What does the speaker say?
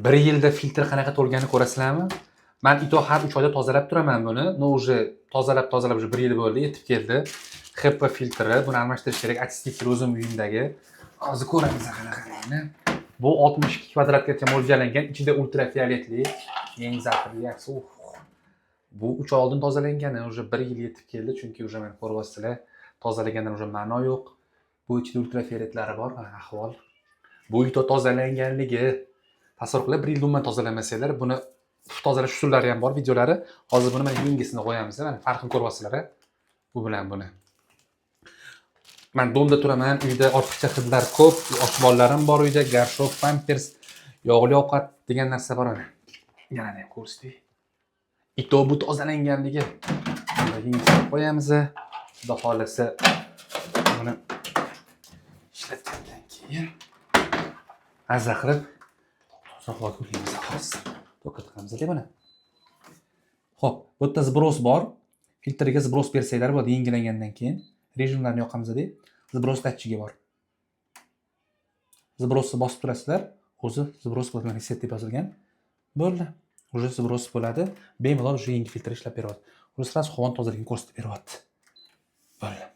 1 yilda filtr qanaqa to'lganini ko'rasizlarmi? Men ito har 3 oyda tozalab turaman buni. No уже tozalab уже 1 yil bo'ldi, yetib keldi. HEPA filtri, buni almashtirish kerak. Akstiklar o'zim uyimdagi. Hozir ko'ramiz qanaqaligini. Bu 62 kvadratgacha mo'ljallangan, ichida ultrafioletli, eng zaharli aks. Bu 3 oy oldin tozalangani, уже 1 yil yetib keldi, chunki уже men ko'ryapsizlar, tozalagandan уже ma'no yo'q. Bu ichida ultrafioletlari bor, ahvol. Bu ito tozalanganligi. Tasavvur qilib, 1 yil umuman tozalamasanglar, buni tozalash usullari ham bor, videolari. Hozir buni mana yangisini qo'yamiz, mana farqini ko'ryapsizlar. Bu bilan buni. Men domda turaman, uyda ortiqcha hidlar ko'p, yosh bolalarim bor uyda, garshok, pampers, yog'li ovqat degan narsa bor ana. Yana ham ko'rsating. Ito bu tozalanganligi. Yangisini qo'yamiz. Xudo xolasa buni ishlatgandan keyin mazza qilib tozaroq qilamiz xolos. To'qit qilamiz buni. Xo'p, bu yerda zbros bor. Filtrga zbros bersanglar bo'ladi yangilangandan keyin. Rejimlarni yoqamiz-da. Zbros datchigi bor. Zbrosni bosib turasizlar. O'zi zbros bo'lgan reset deb yozilgan. Bo'ldi. Уже zbros bo'ladi. Bemalol yangi filtr ishlab beradi. Уже сразу havoni tozaligini ko'rsatib beradi. Bo'ldi.